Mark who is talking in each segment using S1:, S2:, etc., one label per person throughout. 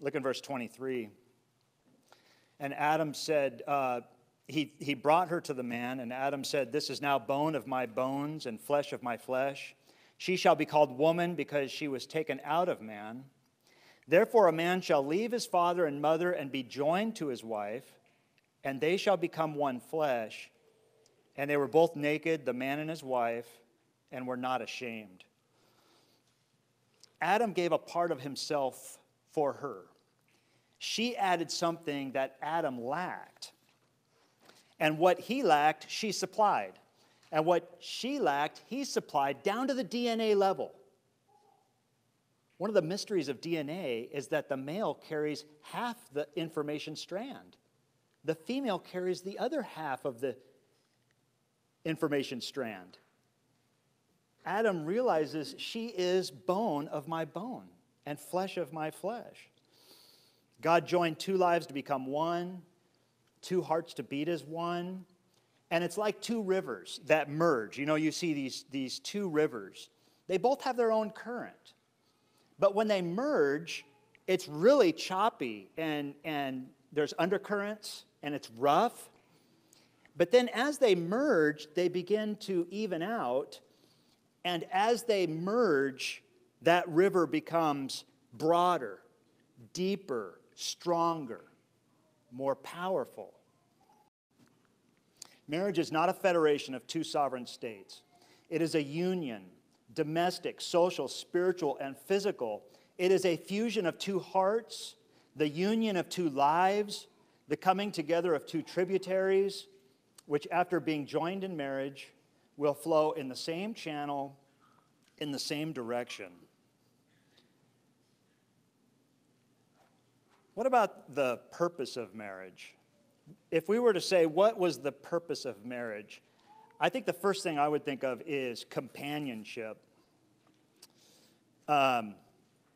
S1: Look in verse 23. And Adam said, he brought her to the man, and Adam said, "This is now bone of my bones and flesh of my flesh. She shall be called woman because she was taken out of man. Therefore a man shall leave his father and mother and be joined to his wife, and they shall become one flesh. And they were both naked, the man and his wife, and were not ashamed." Adam gave a part of himself for her. She added something that Adam lacked. And what he lacked, she supplied. And what she lacked, he supplied down to the DNA level. One of the mysteries of DNA is that the male carries half the information strand. The female carries the other half of the information strand. Adam realizes she is bone of my bone and flesh of my flesh. God joined two lives to become one, two hearts to beat as one. And it's like two rivers that merge. You know, you see these two rivers. They both have their own current. But when they merge, it's really choppy and there's undercurrents and it's rough. But then as they merge, they begin to even out. And as they merge, that river becomes broader, deeper, stronger, more powerful. Marriage is not a federation of two sovereign states. It is a union, domestic, social, spiritual, and physical. It is a fusion of two hearts, the union of two lives, the coming together of two tributaries, which after being joined in marriage will flow in the same channel, in the same direction. What about the purpose of marriage? If we were to say, what was the purpose of marriage? I think the first thing I would think of is companionship.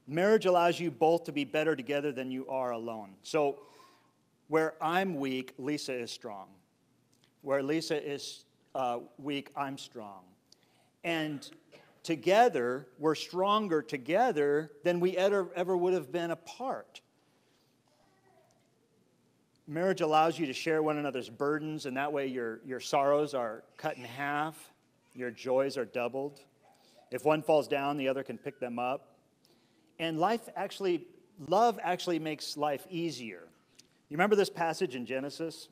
S1: Marriage allows you both to be better together than you are alone. So where I'm weak, Lisa is strong. Where Lisa is weak, I'm strong. And together, we're stronger together than we ever would have been apart. Marriage allows you to share one another's burdens, and that way your sorrows are cut in half, your joys are doubled. If one falls down, the other can pick them up. And love actually makes life easier. You remember this passage in Genesis?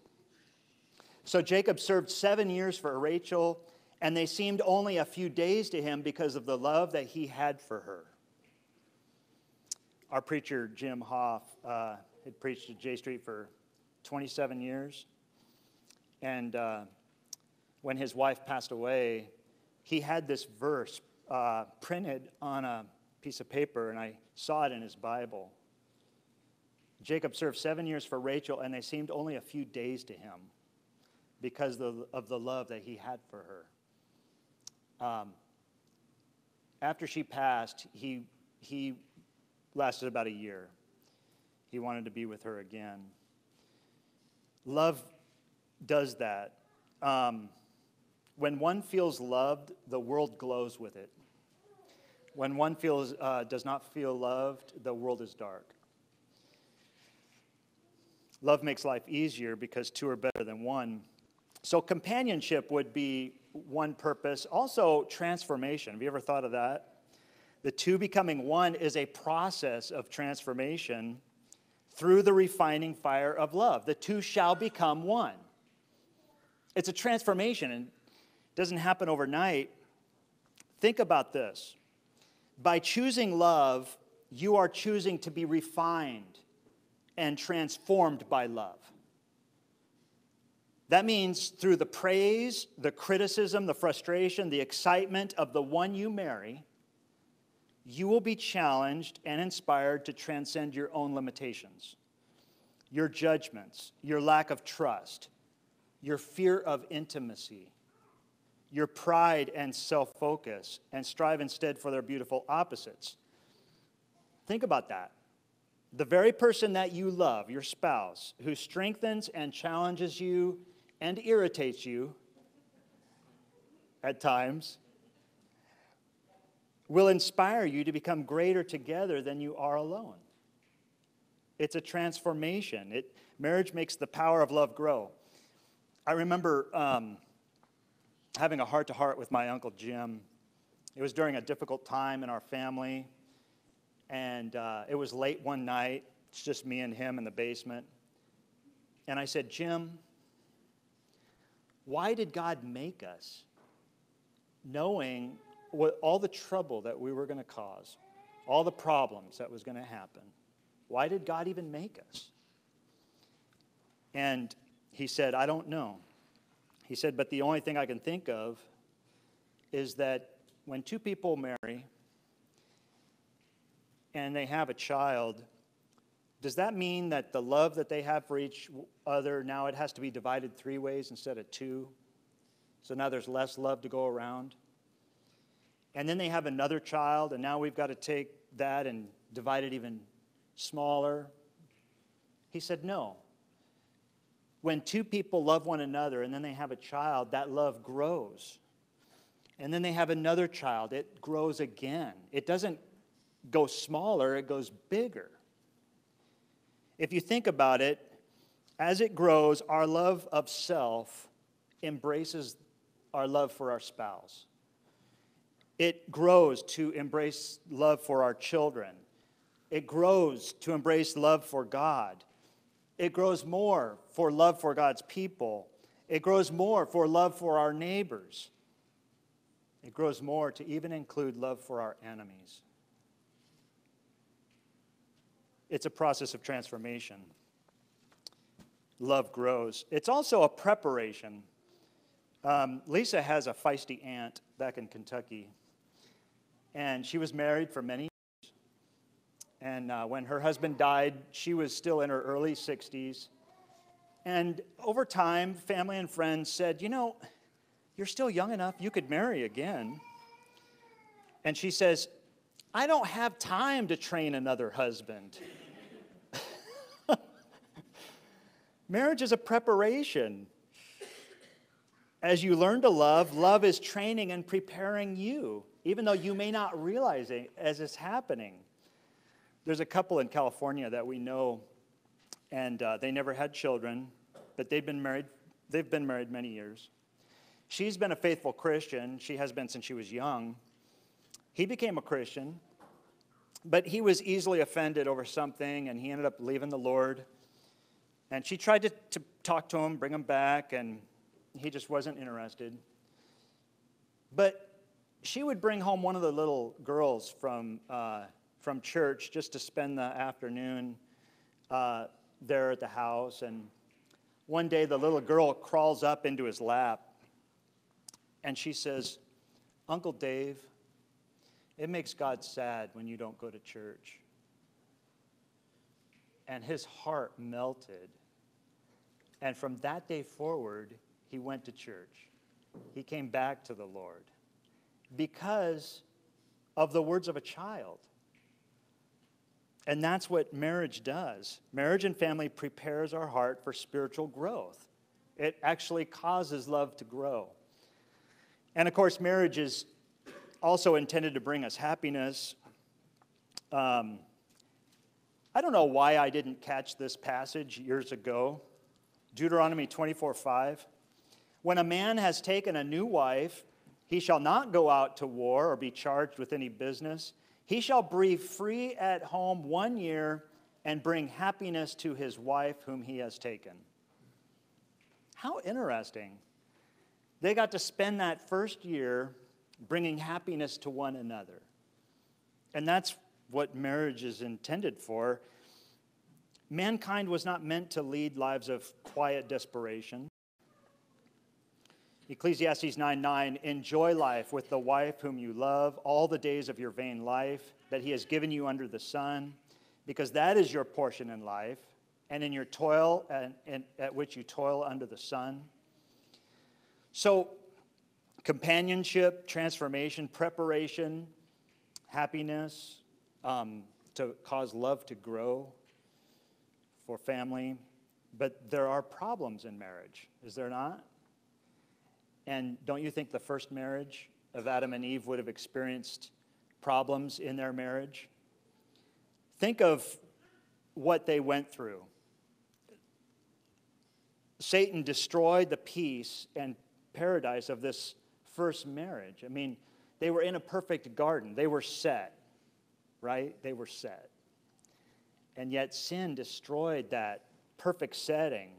S1: So Jacob served 7 years for Rachel, and they seemed only a few days to him because of the love that he had for her. Our preacher, Jim Hoff, had preached at J Street for 27 years. And when his wife passed away, he had this verse printed on a piece of paper, and I saw it in his Bible. Jacob served 7 years for Rachel, and they seemed only a few days to him because of the love that he had for her. After she passed, he lasted about a year. He wanted to be with her again. Love does that. When one feels loved, the world glows with it. When one does not feel loved, the world is dark. Love makes life easier because two are better than one. So companionship would be one purpose. Also, transformation. Have you ever thought of that? The two becoming one is a process of transformation through the refining fire of love. The two shall become one. It's a transformation, and it doesn't happen overnight. Think about this. By choosing love, you are choosing to be refined and transformed by love. That means through the praise, the criticism, the frustration, the excitement of the one you marry, you will be challenged and inspired to transcend your own limitations, your judgments, your lack of trust, your fear of intimacy, your pride and self-focus, and strive instead for their beautiful opposites. Think about that. The very person that you love, your spouse, who strengthens and challenges you and irritates you at times, will inspire you to become greater together than you are alone. It's a transformation. Marriage makes the power of love grow. I remember having a heart-to-heart with my Uncle Jim. It was during a difficult time in our family, and it was late one night. It's just me and him in the basement. And I said, Jim, why did God make us knowing all the trouble that we were going to cause, all the problems that was going to happen? Why did God even make us? And he said, I don't know. He said, but the only thing I can think of is that when two people marry and they have a child, does that mean that the love that they have for each other, now it has to be divided 3 ways instead of 2? So now there's less love to go around. And then they have another child, and now we've got to take that and divide it even smaller. He said, no. When two people love one another and then they have a child, that love grows. And then they have another child, it grows again. It doesn't go smaller, it goes bigger. If you think about it, as it grows, our love of self embraces our love for our spouse. It grows to embrace love for our children. It grows to embrace love for God. It grows more for love for God's people. It grows more for love for our neighbors. It grows more to even include love for our enemies. It's a process of transformation. Love grows. It's also a preparation. Lisa has a feisty aunt back in Kentucky, and she was married for many years. And when her husband died, she was still in her early 60s. And over time, family and friends said, you know, you're still young enough, you could marry again. And she says, I don't have time to train another husband. Marriage is a preparation. As you learn to love, love is training and preparing you, even though you may not realize it as it's happening. There's a couple in California that we know, and they never had children, but they've been married many years. She's been a faithful Christian. She has been since she was young. He became a Christian, but he was easily offended over something, and he ended up leaving the Lord. And she tried to talk to him, bring him back, and he just wasn't interested. But she would bring home one of the little girls from church just to spend the afternoon there at the house. And one day the little girl crawls up into his lap, and she says, Uncle Dave, it makes God sad when you don't go to church. And his heart melted. And from that day forward, he went to church. He came back to the Lord because of the words of a child. And that's what marriage does. Marriage and family prepares our heart for spiritual growth. It actually causes love to grow. And of course, marriage is also intended to bring us happiness. I don't know why I didn't catch this passage years ago. Deuteronomy 24:5. When a man has taken a new wife, he shall not go out to war or be charged with any business. He shall be free at home 1 year and bring happiness to his wife whom he has taken. How interesting. They got to spend that first year bringing happiness to one another. And that's what marriage is intended for. Mankind was not meant to lead lives of quiet desperation. Ecclesiastes 9:9, enjoy life with the wife whom you love all the days of your vain life that he has given you under the sun, because that is your portion in life, and in your toil and at which you toil under the sun. So, companionship, transformation, preparation, happiness, to cause love to grow for family. But there are problems in marriage, is there not? And don't you think the first marriage of Adam and Eve would have experienced problems in their marriage? Think of what they went through. Satan destroyed the peace and paradise of this first marriage. I mean, they were in a perfect garden. They were set, right? They were set. And yet sin destroyed that perfect setting.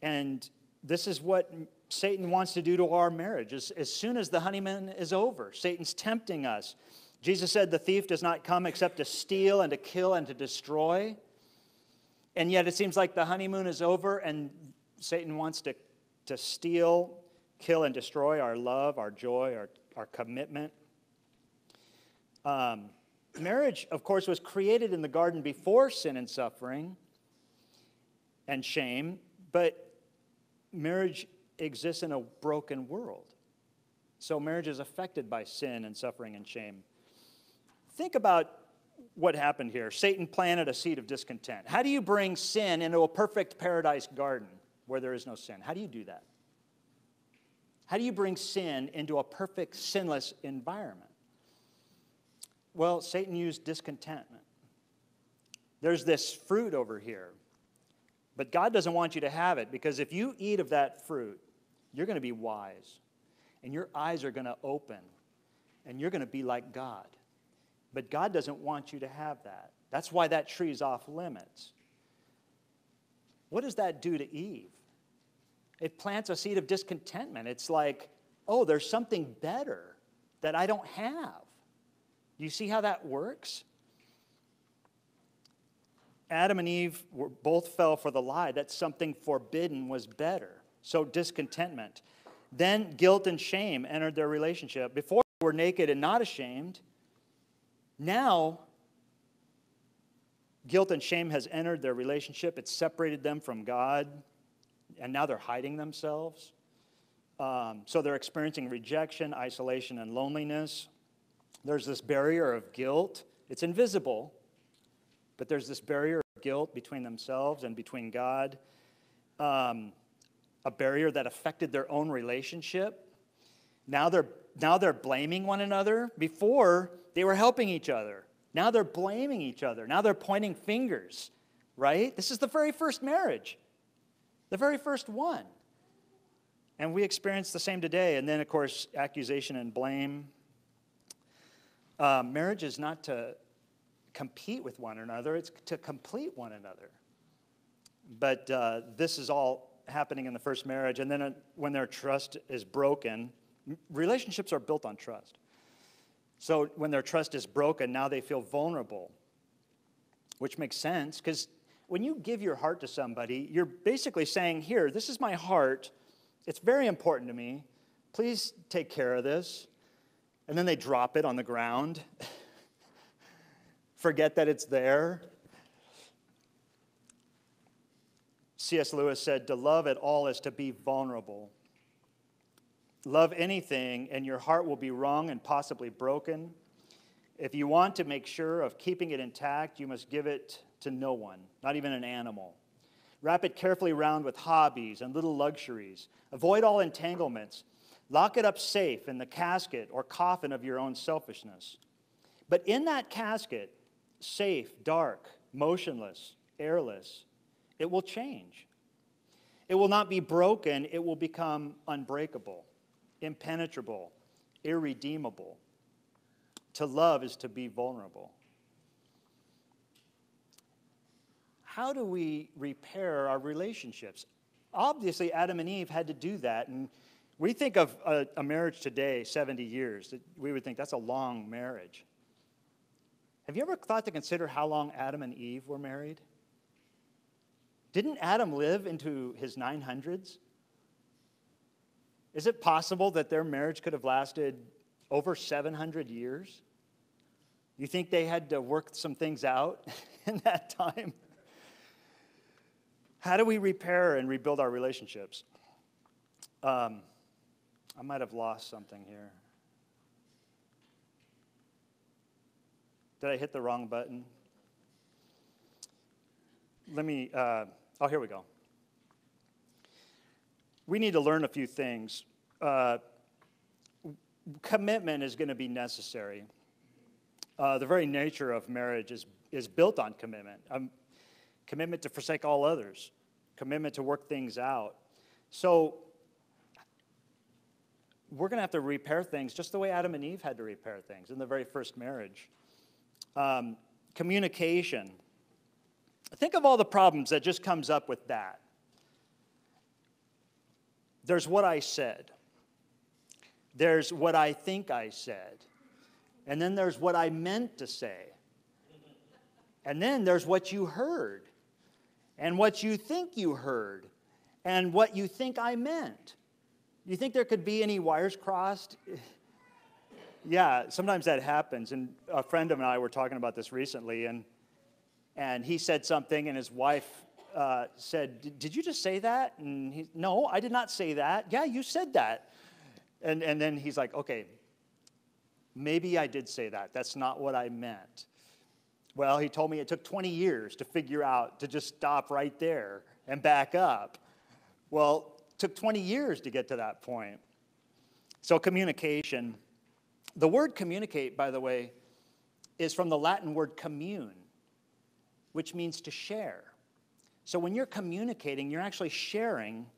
S1: And this is what Satan wants to do to our marriage. As soon as the honeymoon is over, Satan's tempting us. Jesus said the thief does not come except to steal and to kill and to destroy. And yet it seems like the honeymoon is over and Satan wants to steal, kill, and destroy our love, our joy, our commitment. Marriage, of course, was created in the garden before sin and suffering and shame, but marriage exists in a broken world. So marriage is affected by sin and suffering and shame. Think about what happened here. Satan planted a seed of discontent. How do you bring sin into a perfect paradise garden where there is no sin? How do you do that? How do you bring sin into a perfect, sinless environment? Well, Satan used discontentment. There's this fruit over here, but God doesn't want you to have it, because if you eat of that fruit, you're going to be wise, and your eyes are going to open, and you're going to be like God. But God doesn't want you to have that. That's why that tree is off limits. What does that do to Eve? It plants a seed of discontentment. It's like, oh, there's something better that I don't have. Do you see how that works? Adam and Eve both fell for the lie that something forbidden was better. So discontentment. Then guilt and shame entered their relationship. Before they were naked and not ashamed. Now, guilt and shame has entered their relationship. It's separated them from God. And now they're hiding themselves. So they're experiencing rejection, isolation, and loneliness. There's this barrier of guilt. It's invisible, but there's this barrier of guilt between themselves and between God. A barrier that affected their own relationship. Now they're blaming one another. Before, they were helping each other. Now they're blaming each other. Now they're pointing fingers, right? This is the very first marriage. The very first one. And we experience the same today. And then, of course, accusation and blame. Marriage is not to compete with one another. It's to complete one another. But this is all happening in the first marriage. And then when their trust is broken, relationships are built on trust. So when their trust is broken, now they feel vulnerable, which makes sense, because when you give your heart to somebody, you're basically saying, here, this is my heart. It's very important to me. Please take care of this. And then they drop it on the ground. Forget that it's there. C.S. Lewis said, to love at all is to be vulnerable. Love anything, and your heart will be wrung and possibly broken. If you want to make sure of keeping it intact, you must give it to no one, not even an animal. Wrap it carefully round with hobbies and little luxuries. Avoid all entanglements. Lock it up safe in the casket or coffin of your own selfishness. But in that casket, safe, dark, motionless, airless, it will change. It will not be broken. It will become unbreakable, impenetrable, irredeemable. To love is to be vulnerable. How do we repair our relationships? Obviously, Adam and Eve had to do that. And we think of a marriage today, 70 years. We would think that's a long marriage. Have you ever thought to consider how long Adam and Eve were married? Didn't Adam live into his 900s? Is it possible that their marriage could have lasted over 700 years? You think they had to work some things out in that time? How do we repair and rebuild our relationships? I might have lost something here. Did I hit the wrong button? Let me, here we go. We need to learn a few things. Commitment is going to be necessary. The very nature of marriage is built on commitment. Commitment to forsake all others, commitment to work things out. So we're going to have to repair things just the way Adam and Eve had to repair things in the very first marriage. Communication. Think of all the problems that just comes up with that. There's what I said. There's what I think I said. And then there's what I meant to say. And then there's what you heard. And what you think you heard. And what you think I meant. You think there could be any wires crossed? Yeah, sometimes that happens. And a friend of mine and I were talking about this recently, and he said something, and his wife said, "Did you just say that?" And he, "No, I did not say that." "Yeah, you said that." And then he's like, "Okay, maybe I did say that. That's not what I meant." Well, he told me it took 20 years to figure out to just stop right there and back up. Well, it took 20 years to get to that point. So communication. The word communicate, by the way, is from the Latin word commune, which means to share. So when you're communicating, you're actually sharing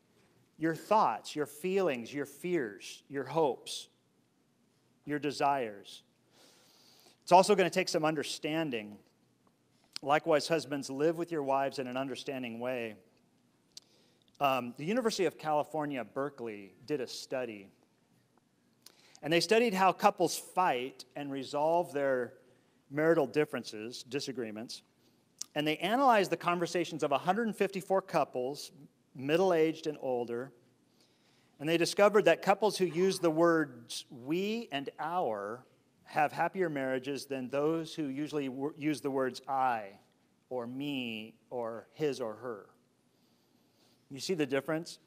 S1: your thoughts, your feelings, your fears, your hopes, your desires. It's also going to take some understanding. Likewise, husbands, live with your wives in an understanding way. The University of California, Berkeley, did a study. And they studied how couples fight and resolve their marital differences, disagreements. And they analyzed the conversations of 154 couples, middle-aged and older. And they discovered that couples who use the words we and our have happier marriages than those who usually use the words I or me or his or her. You see the difference?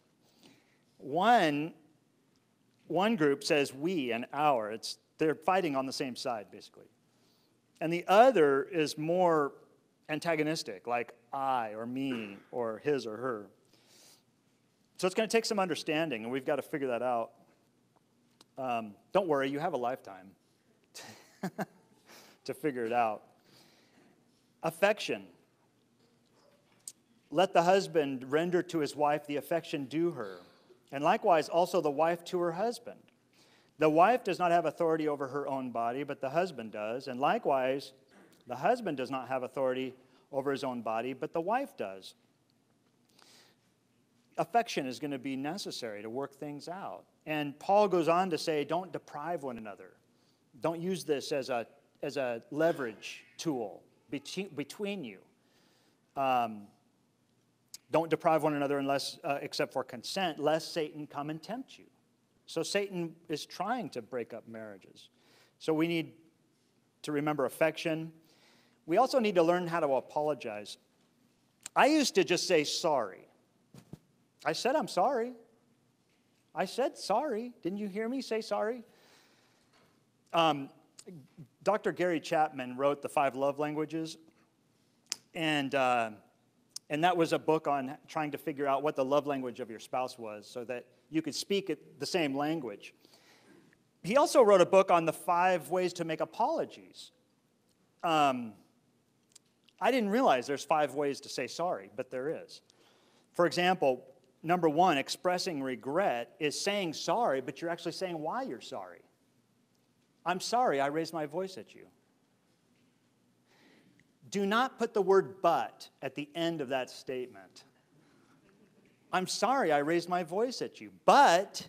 S1: One group says we and our. They're fighting on the same side, basically. And the other is more antagonistic, like I or me or his or her. So it's going to take some understanding, and we've got to figure that out. Don't worry, you have a lifetime to figure it out. Affection. Let the husband render to his wife the affection due her, and likewise also the wife to her husband. The wife does not have authority over her own body, but the husband does, and likewise the husband does not have authority over his own body, but the wife does. Affection is going to be necessary to work things out. And Paul goes on to say, don't deprive one another. Don't use this as a leverage tool between you. Don't deprive one another unless, except for consent, lest Satan come and tempt you. So Satan is trying to break up marriages. So we need to remember affection. We also need to learn how to apologize. I used to just say sorry. I said I'm sorry. I said sorry. Didn't you hear me say sorry? Dr. Gary Chapman wrote The 5 Love Languages, and that was a book on trying to figure out what the love language of your spouse was so that you could speak the same language. He also wrote a book on the 5 ways to make apologies. I didn't realize there's 5 ways to say sorry, but there is. For example, number 1, expressing regret is saying sorry, but you're actually saying why you're sorry. I'm sorry I raised my voice at you. Do not put the word but at the end of that statement. I'm sorry I raised my voice at you, but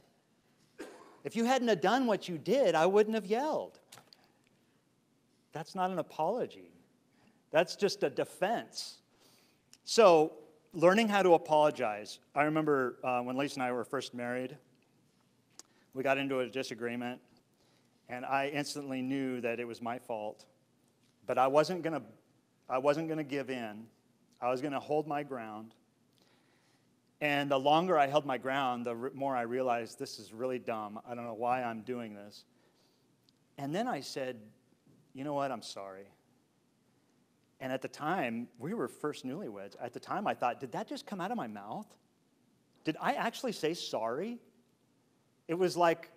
S1: if you hadn't have done what you did, I wouldn't have yelled. That's not an apology. That's just a defense. So, learning how to apologize. I remember when Lisa and I were first married, we got into a disagreement, and I instantly knew that it was my fault. But I wasn't going to give in. I was going to hold my ground. And the longer I held my ground, the more I realized this is really dumb. I don't know why I'm doing this. And then I said, you know what, I'm sorry. And at the time, we were first newlyweds. At the time, I thought, did that just come out of my mouth? Did I actually say sorry? It was like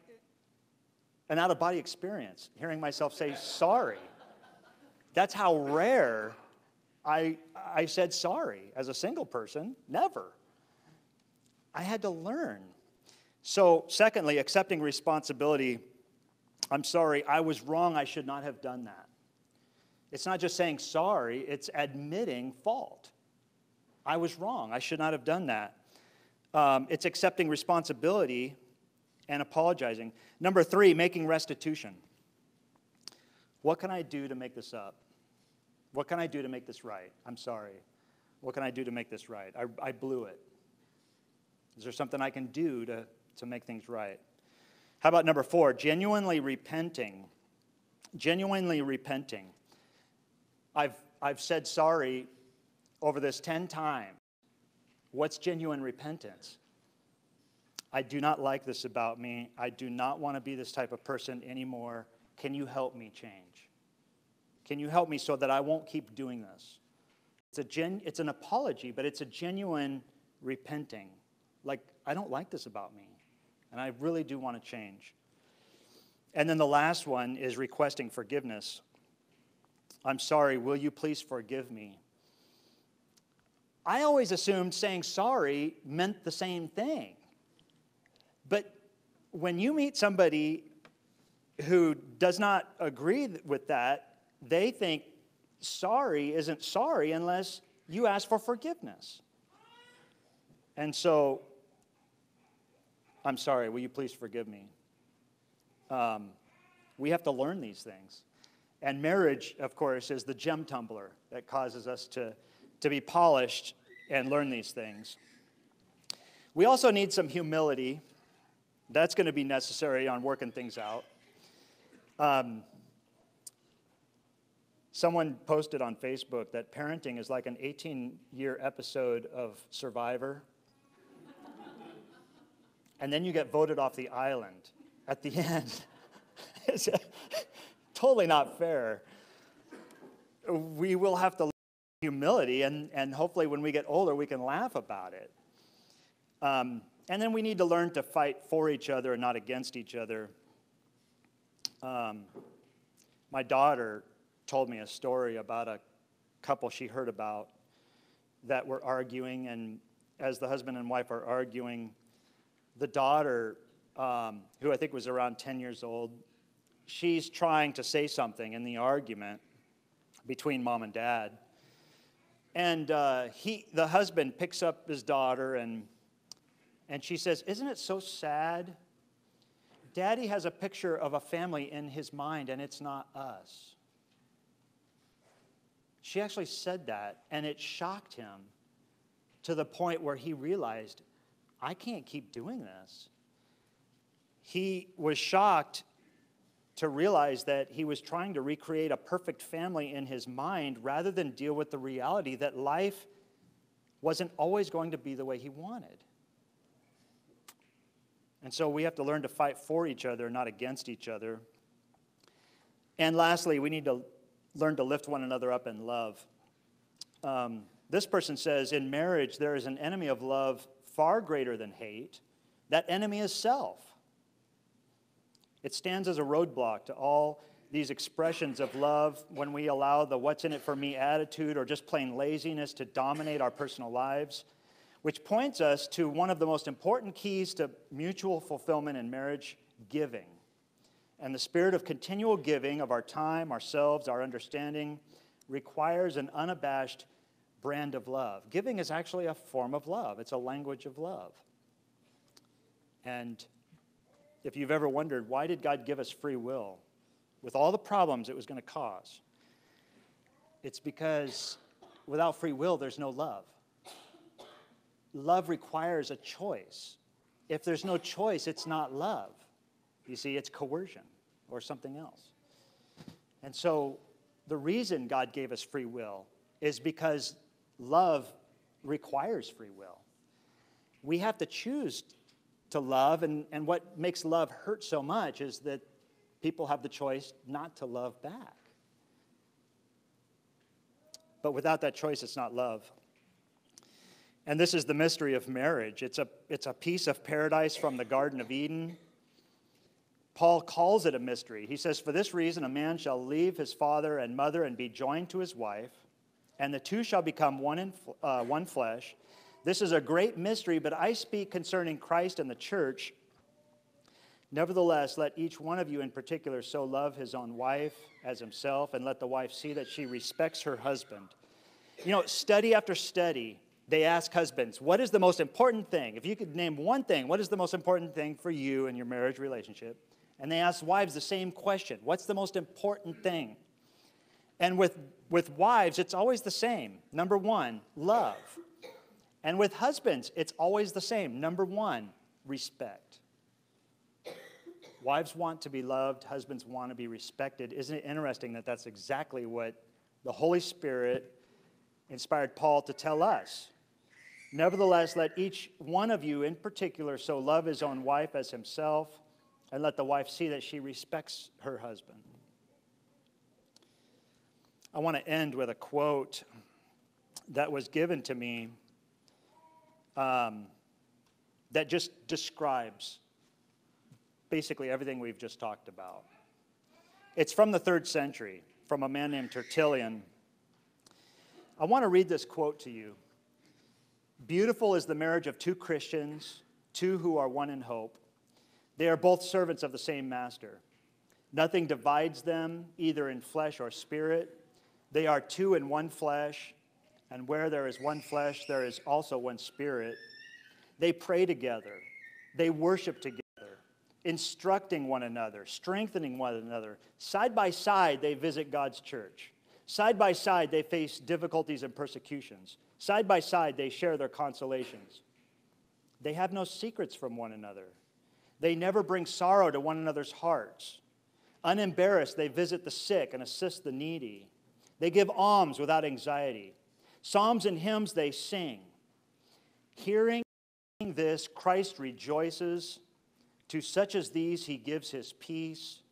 S1: an out-of-body experience, hearing myself say sorry. That's how rare I said sorry as a single person. Never. I had to learn. So, secondly, accepting responsibility. I'm sorry, I was wrong. I should not have done that. It's not just saying sorry, it's admitting fault. I was wrong. I should not have done that. It's accepting responsibility and apologizing. Number 3, making restitution. What can I do to make this up? What can I do to make this right? I'm sorry. What can I do to make this right? I blew it. Is there something I can do to make things right? How about number 4, genuinely repenting? Genuinely repenting. I've said sorry over this 10 times. What's genuine repentance? I do not like this about me. I do not want to be this type of person anymore. Can you help me change? Can you help me so that I won't keep doing this? It's an apology, but it's a genuine repenting. Like, I don't like this about me, and I really do want to change. And then the last one is requesting forgiveness. I'm sorry, will you please forgive me? I always assumed saying sorry meant the same thing. But when you meet somebody who does not agree with that, they think sorry isn't sorry unless you ask for forgiveness. And so, I'm sorry, will you please forgive me? We have to learn these things. And marriage, of course, is the gem tumbler that causes us to be polished and learn these things. We also need some humility. That's going to be necessary on working things out. Someone posted on Facebook that parenting is like an 18-year episode of Survivor. And then you get voted off the island at the end. It's totally not fair. We will have to learn humility, and hopefully when we get older, we can laugh about it. And then we need to learn to fight for each other and not against each other. My daughter told me a story about a couple she heard about that were arguing, and as the husband and wife are arguing, the daughter, who I think was around 10 years old, she's trying to say something in the argument between mom and dad. And the husband picks up his daughter, and she says, "Isn't it so sad? Daddy has a picture of a family in his mind, and it's not us." She actually said that, and it shocked him to the point where he realized, I can't keep doing this. He was shocked to realize that he was trying to recreate a perfect family in his mind rather than deal with the reality that life wasn't always going to be the way he wanted. And so we have to learn to fight for each other, not against each other. And lastly, we need to learn to lift one another up in love. This person says, in marriage, there is an enemy of love far greater than hate. That enemy is self. It stands as a roadblock to all these expressions of love when we allow the what's in it for me attitude or just plain laziness to dominate our personal lives, which points us to one of the most important keys to mutual fulfillment in marriage, giving. And the spirit of continual giving of our time, ourselves, our understanding requires an unabashed brand of love. Giving is actually a form of love. It's a language of love. And if you've ever wondered, why did God give us free will with all the problems it was going to cause? It's because without free will, there's no love. Love requires a choice. If there's no choice, it's not love. You see, it's coercion or something else. And so the reason God gave us free will is because love requires free will. We have to choose to love, and what makes love hurt so much is that people have the choice not to love back. But without that choice, it's not love. And this is the mystery of marriage. It's a piece of paradise from the Garden of Eden. Paul calls it a mystery. He says, "For this reason, a man shall leave his father and mother and be joined to his wife, and the two shall become one flesh. This is a great mystery, but I speak concerning Christ and the church. Nevertheless, let each one of you in particular so love his own wife as himself, and let the wife see that she respects her husband. You know, study after study, they ask husbands, what is the most important thing? If you could name one thing, what is the most important thing for you in your marriage relationship? And they ask wives the same question. What's the most important thing? And with wives, it's always the same. Number one, love. And with husbands, it's always the same. Number one, respect. Wives want to be loved. Husbands want to be respected. Isn't it interesting that that's exactly what the Holy Spirit inspired Paul to tell us? Nevertheless, let each one of you in particular so love his own wife as himself, and let the wife see that she respects her husband. I want to end with a quote that was given to me that just describes basically everything we've just talked about. It's from the 3rd century, from a man named Tertullian. I want to read this quote to you. Beautiful is the marriage of two Christians, two who are one in hope. They are both servants of the same master. Nothing divides them, either in flesh or spirit. They are two in one flesh, and where there is one flesh, there is also one spirit. They pray together. They worship together, instructing one another, strengthening one another. Side by side, they visit God's church. Side by side, they face difficulties and persecutions. Side by side, they share their consolations. They have no secrets from one another. They never bring sorrow to one another's hearts. Unembarrassed, they visit the sick and assist the needy. They give alms without anxiety. Psalms and hymns they sing. Hearing this, Christ rejoices. To such as these he gives his peace.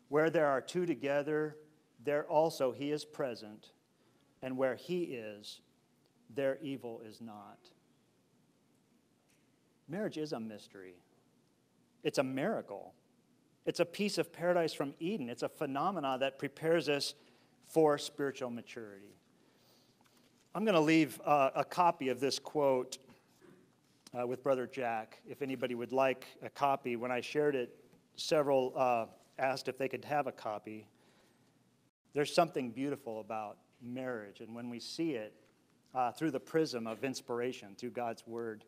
S1: Where there are two together, there also he is present. And where he is, there evil is not. Marriage is a mystery. It's a miracle. It's a piece of paradise from Eden. It's a phenomenon that prepares us for spiritual maturity. I'm going to leave a copy of this quote with Brother Jack. If anybody would like a copy, when I shared it, several asked if they could have a copy. There's something beautiful about marriage, and when we see it through the prism of inspiration, through God's Word,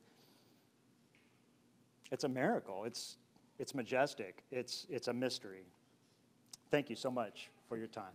S1: it's a miracle. It's majestic. It's a mystery. Thank you so much for your time.